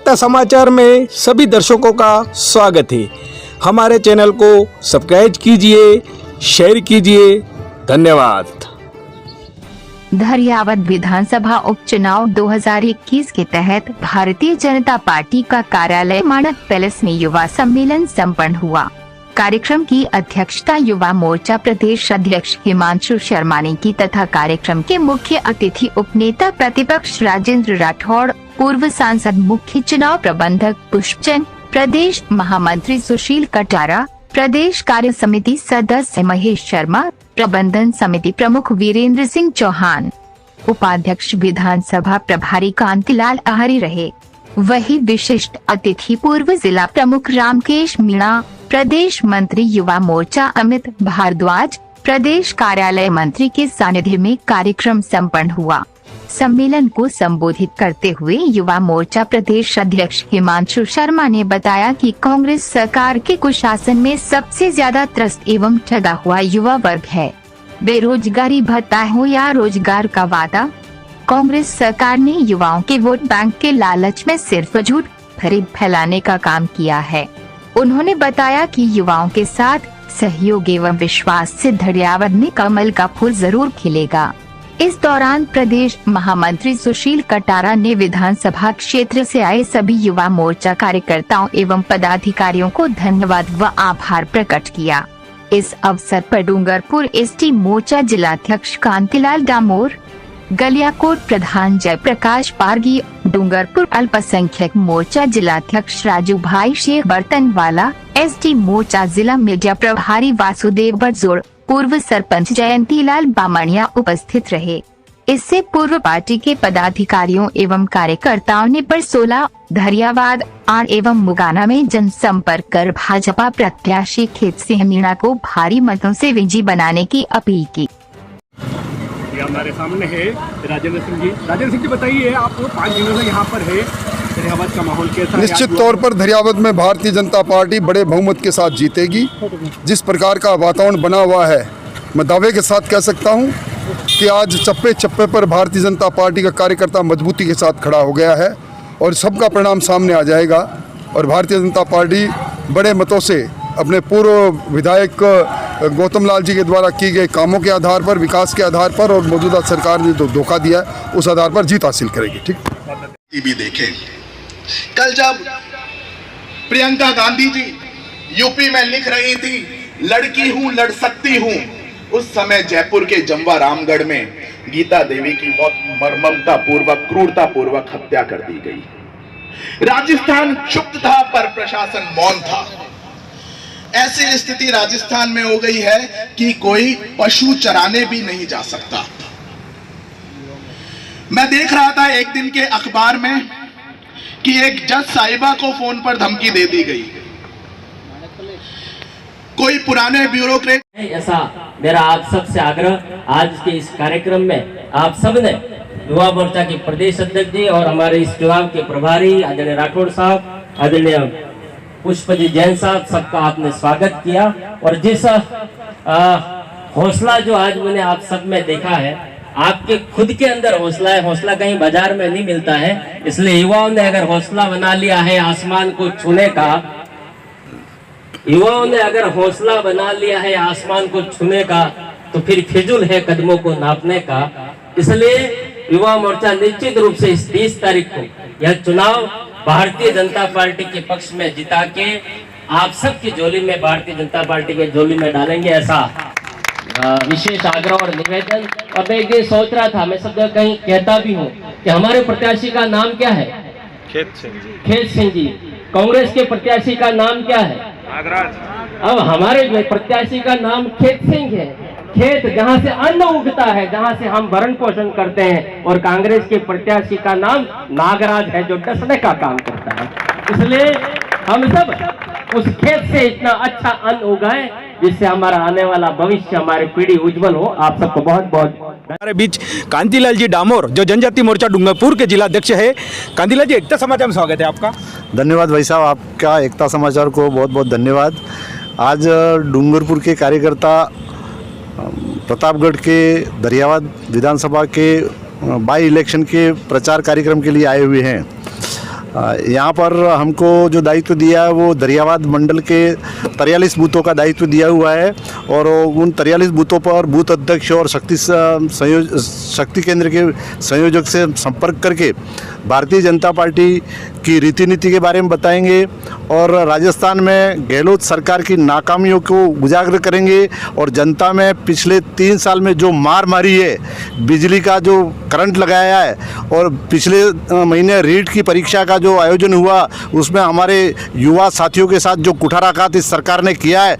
एकता समाचार में सभी दर्शकों का स्वागत है। हमारे चैनल को सब्सक्राइब कीजिए, शेयर कीजिए। धन्यवाद। धरियावद विधानसभा उपचुनाव 2021 के तहत भारतीय जनता पार्टी का कार्यालय मानक पैलेस में युवा सम्मेलन संपन्न हुआ। कार्यक्रम की अध्यक्षता युवा मोर्चा प्रदेश अध्यक्ष हिमांशु शर्मा ने की तथा कार्यक्रम के मुख्य अतिथि उपनेता प्रतिपक्ष राजेंद्र राठौड़, पूर्व सांसद मुख्य चुनाव प्रबंधक पुष्पचंद, प्रदेश महामंत्री सुशील कटारा, प्रदेश कार्य समिति सदस्य महेश शर्मा, प्रबंधन समिति प्रमुख वीरेंद्र सिंह चौहान, उपाध्यक्ष विधानसभा प्रभारी कांतिलाल आहरी रहे। वही विशिष्ट अतिथि पूर्व जिला प्रमुख रामकेश मीणा, प्रदेश मंत्री युवा मोर्चा अमित भारद्वाज, प्रदेश कार्यालय मंत्री के सानिध्य में कार्यक्रम संपन्न हुआ। सम्मेलन को संबोधित करते हुए युवा मोर्चा प्रदेश अध्यक्ष हिमांशु शर्मा ने बताया कि कांग्रेस सरकार के कुशासन में सबसे ज्यादा त्रस्त एवं ठगा हुआ युवा वर्ग है। बेरोजगारी भत्ता हो या रोजगार का वादा, कांग्रेस सरकार ने युवाओं के वोट बैंक के लालच में सिर्फ झूठ खरीद फैलाने का काम किया है। उन्होंने बताया कि युवाओं के साथ सहयोग एवं विश्वास से धरियावद में कमल का फूल जरूर खिलेगा। इस दौरान प्रदेश महामंत्री सुशील कटारा ने विधानसभा क्षेत्र से आए सभी युवा मोर्चा कार्यकर्ताओं एवं पदाधिकारियों को धन्यवाद व आभार प्रकट किया। इस अवसर पर डूंगरपुर एसटी मोर्चा जिलाध्यक्ष कांतिलाल डामोर, गलियाकोट प्रधान जयप्रकाश पारगी, डूंगरपुर अल्पसंख्यक मोर्चा जिलाध्यक्ष राजू भाई शेख बर्तनवाला, एसटी मोर्चा जिला मीडिया प्रभारी वासुदेव बरजोड़, पूर्व सरपंच जयंतीलाल बामणिया उपस्थित रहे। इससे पूर्व पार्टी के पदाधिकारियों एवं कार्यकर्ताओं ने परसोला, धरियावाद, आण एवं मुगाना में जनसंपर्क कर भाजपा प्रत्याशी खेत सिंह मीणा को भारी मतों से विजयी बनाने की अपील की। हमारे सामने है राजेंद्र सिंह जी। राजेंद्र सिंह जी, बताइए, आप 5 दिनों से यहाँ पर है, धरियावद का माहौल कैसा है? निश्चित तौर पर धरियावद में भारतीय जनता पार्टी बड़े बहुमत के साथ जीतेगी। जिस प्रकार का वातावरण बना हुआ है, मैं दावे के साथ कह सकता हूँ कि आज चप्पे चप्पे पर भारतीय जनता पार्टी का कार्यकर्ता मजबूती के साथ खड़ा हो गया है और सबका परिणाम सामने आ जाएगा। और भारतीय जनता पार्टी बड़े मतों से अपने पूर्व विधायक गौतम लाल जी के द्वारा किए गए कामों के आधार पर, विकास के आधार पर और मौजूदा सरकार ने जो धोखा दिया है उस आधार पर जीत हासिल करेगी। ठीक भी देखें, कल जब प्रियंका गांधी जी यूपी में लिख रही थी लड़की हूं लड़ सकती हूं, उस समय जयपुर के जमवा रामगढ़ में गीता देवी की बहुत मर्ममता पूर्वक, क्रूरता पूर्वक हत्या कर दी गई। राजस्थान चुप था पर प्रशासन मौन था। ऐसी स्थिति राजस्थान में हो गई है कि कोई पशु चराने भी नहीं जा सकता। मैं देख रहा था एक दिन के अखबार में कि एक जज साहिबा को फोन पर धमकी दे दी गई। कोई पुराने ब्यूरोक्रेट। ऐसा मेरा आप सब से आग्रह, आज के इस कार्यक्रम में आप सब ने युवा मोर्चा के प्रदेश अध्यक्ष जी और हमारे इस चुनाव के प्रभारी आदरणीय राठौड़ साहब, आदरणीय पुष्पजी जैन साहब, सबका आपने स्वागत किया। और जिस हौसला जो आज मैंने आप सब में देखा है, आपके खुद के अंदर हौसला है। हौसला कहीं बाजार में नहीं मिलता है, इसलिए युवाओं ने अगर हौसला बना लिया है आसमान को छूने का, युवाओं ने अगर हौसला बना लिया है आसमान को छूने का, तो फिर फिजूल है कदमों को नापने का। इसलिए युवा मोर्चा निश्चित रूप से इस 30 तारीख को यह चुनाव भारतीय जनता पार्टी के पक्ष में जिता के आप सबकी झोली में, भारतीय जनता पार्टी के झोली में डालेंगे, ऐसा विशेष आग्रह और निवेदन। और मैं ये सोच रहा था, मैं सब जगह कहीं कहता भी हूँ कि हमारे प्रत्याशी का नाम क्या है? खेत सिंह जी। खेत सिंह जी। कांग्रेस के प्रत्याशी का नाम क्या है? नागराज। अब हमारे प्रत्याशी का नाम खेत सिंह है। खेत जहाँ से अन्न उगता है, जहाँ से हम भरण पोषण करते हैं। और कांग्रेस के प्रत्याशी का नाम नागराज है, जो डसने का काम करता है। इसलिए हम सब उस खेत से इतना अच्छा अन्न उगाएं जिससे हमारा आने वाला भविष्य, हमारी पीढ़ी उज्जवल हो। आप सबको बहुत बहुत। हमारे बीच कांतिलाल जी डामोर, जो जनजाति मोर्चा डूंगरपुर के जिला अध्यक्ष है। कांतिलाल जी, एकता समाचार में स्वागत है आपका। धन्यवाद भाई साहब, आपका एकता समाचार को बहुत बहुत धन्यवाद। आज डूंगरपुर के कार्यकर्ता प्रतापगढ़ के धरियावद विधानसभा के बाई इलेक्शन के प्रचार कार्यक्रम के लिए आए हुए हैं। यहाँ पर हमको जो दायित्व दिया है वो दरियावाद मंडल के 43 बूथों का दायित्व दिया हुआ है और उन 43 बूथों पर बूथ अध्यक्ष और शक्ति केंद्र के संयोजक से संपर्क करके भारतीय जनता पार्टी की रीति नीति के बारे में बताएंगे और राजस्थान में गहलोत सरकार की नाकामियों को उजागर करेंगे और जनता में पिछले 3 साल में जो मार मारी है, बिजली का जो करंट लगाया है और पिछले महीने रीट की परीक्षा का जो आयोजन हुआ उसमें हमारे युवा साथियों के साथ जो कुठाराघात इस सरकार ने किया है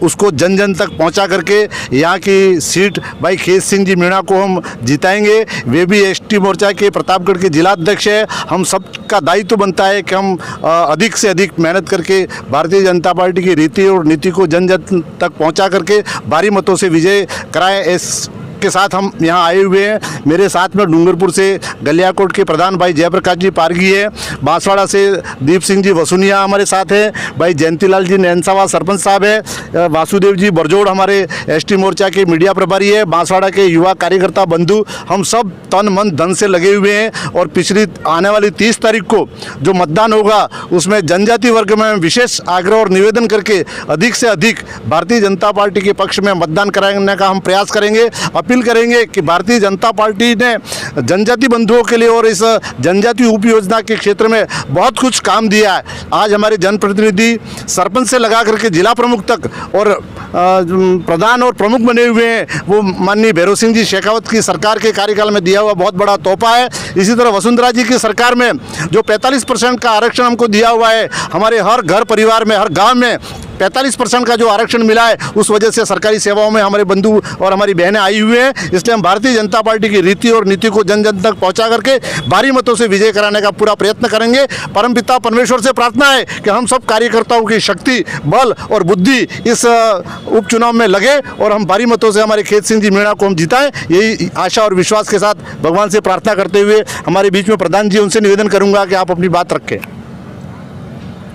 उसको जन जन तक पहुंचा करके यहाँ की सीट भाई खेत सिंह जी मीणा को हम जिताएंगे। वे भी एसटी मोर्चा के प्रतापगढ़ के जिलाध्यक्ष है। हम सब का दायित्व बनता है कि हम अधिक से अधिक मेहनत करके भारतीय जनता पार्टी की रीति और नीति को जन जन तक पहुंचा करके भारी मतों से विजय कराएं। इस के साथ हम यहाँ आए हुए हैं। मेरे साथ में डूंगरपुर से गलियाकोट के प्रधान भाई जयप्रकाश जी पारगी है, बांसवाड़ा से दीप सिंह जी वसुनिया हमारे साथ हैं, भाई जयंतीलाल जी नैनसावा सरपंच साहब है, वासुदेव जी बरजोड़ हमारे एसटी मोर्चा के मीडिया प्रभारी है, बांसवाड़ा के युवा कार्यकर्ता बंधु, हम सब तन मन धन से लगे हुए हैं और पिछली आने वाली 30 तारीख को जो मतदान होगा उसमें जनजाति वर्ग में विशेष आग्रह और निवेदन करके अधिक से अधिक भारतीय जनता पार्टी के पक्ष में मतदान कराने का हम प्रयास करेंगे। अपील करेंगे कि भारतीय जनता पार्टी ने जनजाति बंधुओं के लिए और इस जनजाति उप योजना के क्षेत्र में बहुत कुछ काम दिया है। आज हमारे जनप्रतिनिधि सरपंच से लगा करके जिला प्रमुख तक और प्रधान और प्रमुख बने हुए हैं, वो माननीय भैरव सिंह जी शेखावत की सरकार के कार्यकाल में दिया हुआ बहुत बड़ा तोहफा है। इसी तरह वसुंधरा जी की सरकार में जो 45% का आरक्षण हमको दिया हुआ है, हमारे हर घर परिवार में हर गाँव में 45% का जो आरक्षण मिला है, उस वजह से सरकारी सेवाओं में हमारे बंधु और हमारी बहनें आई हुए हैं। इसलिए हम भारतीय जनता पार्टी की रीति और नीति को जन जन तक पहुंचा करके भारी मतों से विजय कराने का पूरा प्रयत्न करेंगे। परमपिता परमेश्वर से प्रार्थना है कि हम सब कार्यकर्ताओं की शक्ति, बल और बुद्धि इस उपचुनाव में लगे और हम भारी मतों से हमारे खेत सिंह जी मीणा को हम जिताएं। यही आशा और विश्वास के साथ भगवान से प्रार्थना करते हुए हमारे बीच में प्रधान जी, उनसे निवेदन करूंगा कि आप अपनी बात रखें।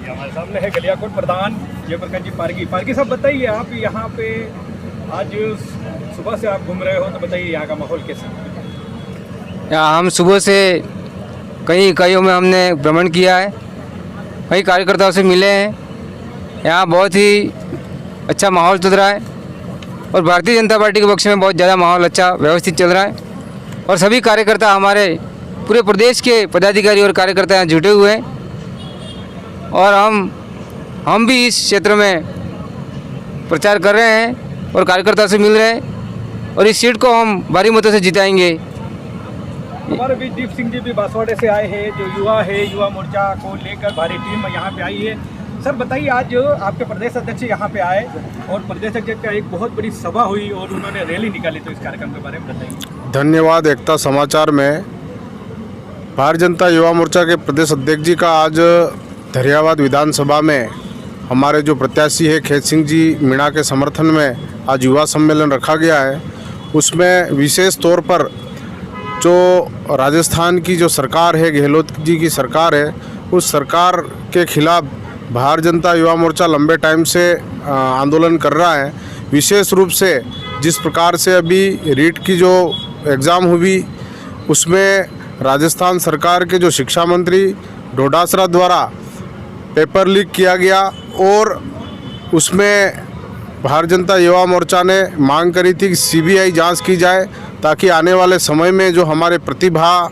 हमारे सामने है गलियाकोट प्रधान जयप्रकाश जी पारगी साहब, बताइए आप यहाँ पे आज सुबह से आप घूम रहे हो, तो बताइए यहाँ का माहौल कैसा है? यहाँ हम सुबह से कई इकाइयों में हमने भ्रमण किया है, कई कार्यकर्ताओं से मिले हैं। यहाँ बहुत ही अच्छा माहौल चल रहा है और भारतीय जनता पार्टी के पक्ष में बहुत ज़्यादा माहौल अच्छा व्यवस्थित चल रहा है और सभी कार्यकर्ता हमारे पूरे प्रदेश के पदाधिकारी और कार्यकर्ता यहाँ जुटे हुए हैं और हम भी इस क्षेत्र में प्रचार कर रहे हैं और कार्यकर्ता से मिल रहे हैं और इस सीट को हम भारी मतों से जिताएंगे। हमारे बीच दीप सिंह जी भी बांसवाड़े से आए हैं, जो युवा है, युवा मोर्चा को लेकर भारी टीम यहाँ पे आई है। सर बताइए, आज आपके प्रदेश अध्यक्ष यहाँ पे आए और प्रदेश अध्यक्ष का एक बहुत बड़ी सभा हुई और उन्होंने रैली निकाली, तो इस कार्यक्रम के बारे में बताइए। धन्यवाद। एकता समाचार में भारतीय जनता युवा मोर्चा के प्रदेश अध्यक्ष जी का आज दरियावाद विधानसभा में हमारे जो प्रत्याशी है खेत सिंह जी मीणा के समर्थन में आज युवा सम्मेलन रखा गया है। उसमें विशेष तौर पर जो राजस्थान की जो सरकार है, गहलोत जी की सरकार है, उस सरकार के खिलाफ भारतीय जनता युवा मोर्चा लंबे टाइम से आंदोलन कर रहा है। विशेष रूप से जिस प्रकार से अभी रीट की जो एग्ज़ाम हुई उसमें राजस्थान सरकार के जो शिक्षा मंत्री डोडासरा द्वारा पेपर लीक किया गया और उसमें भारतीय जनता युवा मोर्चा ने मांग करी थी कि सीबीआई जांच की जाए ताकि आने वाले समय में जो हमारे प्रतिभाशाली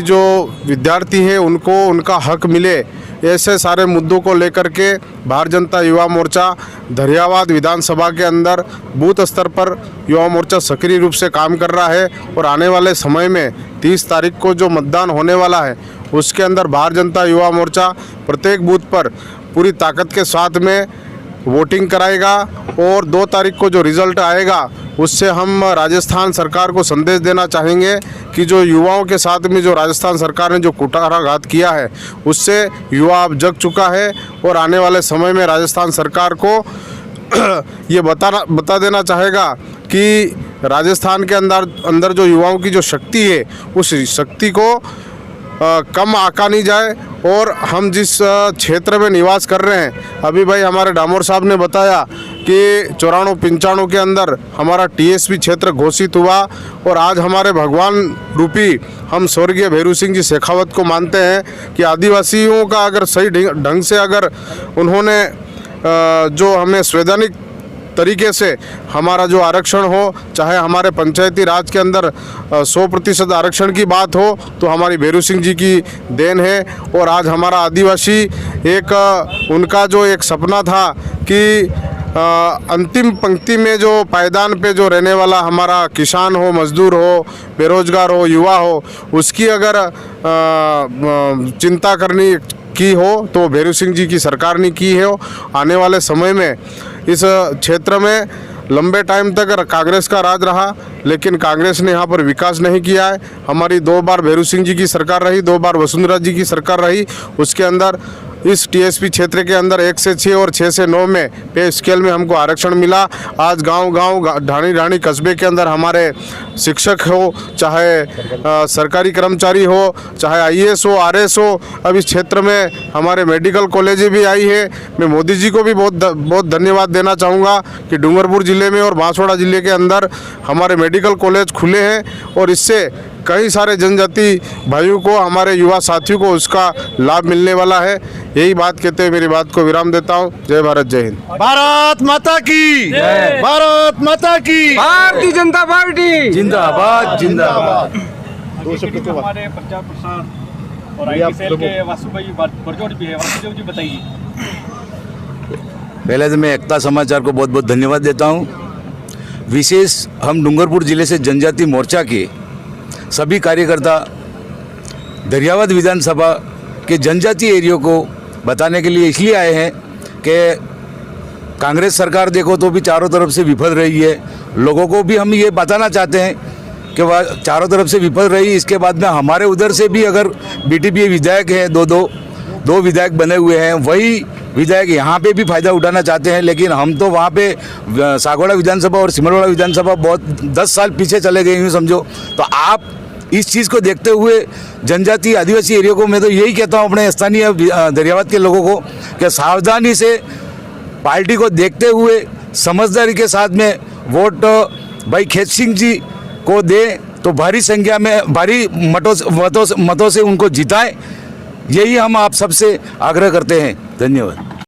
जो विद्यार्थी हैं उनको उनका हक मिले। ऐसे सारे मुद्दों को लेकर के भारतीय जनता युवा मोर्चा दरियावाद विधानसभा के अंदर बूथ स्तर पर युवा मोर्चा सक्रिय रूप से काम कर रहा है और आने वाले समय में 30 तारीख को जो मतदान होने वाला है उसके अंदर भारतीय जनता युवा मोर्चा प्रत्येक बूथ पर पूरी ताकत के साथ में वोटिंग कराएगा और 2 तारीख को जो रिज़ल्ट आएगा उससे हम राजस्थान सरकार को संदेश देना चाहेंगे कि जो युवाओं के साथ में जो राजस्थान सरकार ने जो कुठाराघात किया है उससे युवा अब जग चुका है और आने वाले समय में राजस्थान सरकार को ये बता देना चाहेगा कि राजस्थान के अंदर जो युवाओं की जो शक्ति है उस शक्ति को कम आका नहीं जाए। और हम जिस क्षेत्र में निवास कर रहे हैं, अभी भाई हमारे डामोर साहब ने बताया कि 94-95 के अंदर हमारा टीएसपी क्षेत्र घोषित हुआ और आज हमारे भगवान रूपी हम स्वर्गीय भैरू सिंह जी शेखावत को मानते हैं कि आदिवासियों का अगर सही ढंग से अगर उन्होंने जो हमें संवैधानिक तरीके से हमारा जो आरक्षण हो, चाहे हमारे पंचायती राज के अंदर 100% आरक्षण की बात हो, तो हमारी भैरू सिंह जी की देन है। और आज हमारा आदिवासी एक उनका जो एक सपना था कि अंतिम पंक्ति में जो पायदान पे जो रहने वाला हमारा किसान हो, मजदूर हो, बेरोजगार हो, युवा हो, उसकी अगर चिंता करनी की हो तो भैरू सिंह जी की सरकार ने की है। आने वाले समय में इस क्षेत्र में लंबे टाइम तक कांग्रेस का राज रहा, लेकिन कांग्रेस ने यहाँ पर विकास नहीं किया है। हमारी 2 बार भैरू सिंह जी की सरकार रही, 2 बार वसुंधरा जी की सरकार रही। उसके अंदर इस टीएसपी क्षेत्र के अंदर 1 से 6 और 6 से 9 में पे स्केल में हमको आरक्षण मिला। आज गांव-गांव, ढाणी कस्बे के अंदर हमारे शिक्षक हो, चाहे सरकारी कर्मचारी हो, चाहे आईएएस हो, आरएस हो, अब इस क्षेत्र में हमारे मेडिकल कॉलेजें भी आई है। मैं मोदी जी को भी बहुत धन्यवाद देना चाहूँगा कि डूंगरपुर ज़िले में और बांसवाड़ा ज़िले के अंदर हमारे मेडिकल कॉलेज खुले हैं और इससे कई सारे जनजाति भाइयों को, हमारे युवा साथियों को उसका लाभ मिलने वाला है। यही बात कहते हुए मेरी बात को विराम देता हूँ। जय भारत, जय हिंद। भारत माता की, भारत माता की, भारतीय जनता पार्टी जिंदाबाद जिंदाबाद। हमारे प्रचार प्रसार और आईटी सेल के वासु भाई बरजोड़ भी है। वासुदेव जी बताइए। पहले तो मैं एकता समाचार को बहुत बहुत धन्यवाद देता हूँ। विशेष हम डूंगरपुर ज़िले से जनजाति मोर्चा के सभी कार्यकर्ता दरियावाद विधानसभा के जनजाति एरियो को बताने के लिए इसलिए आए हैं कि कांग्रेस सरकार देखो तो भी चारों तरफ से विफल रही है। लोगों को भी हम ये बताना चाहते हैं कि वह चारों तरफ से विफल रही। इसके बाद में हमारे उधर से भी अगर बीटीपी विधायक हैं, दो विधायक बने हुए हैं, वही विधायक यहाँ पे भी फ़ायदा उठाना चाहते हैं। लेकिन हम तो वहाँ पे सागवाड़ा विधानसभा और सिमरवाड़ा विधानसभा बहुत 10 साल पीछे चले गए यूँ समझो। तो आप इस चीज़ को देखते हुए जनजाति आदिवासी एरिया को मैं तो यही कहता हूँ अपने स्थानीय दरियावाद के लोगों को कि सावधानी से पार्टी को देखते हुए समझदारी के साथ में वोट भाई खेत सिंह जी को दें तो भारी संख्या में भारी मतों से उनको जिताएं। यही हम आप सबसे आग्रह करते हैं। धन्यवाद।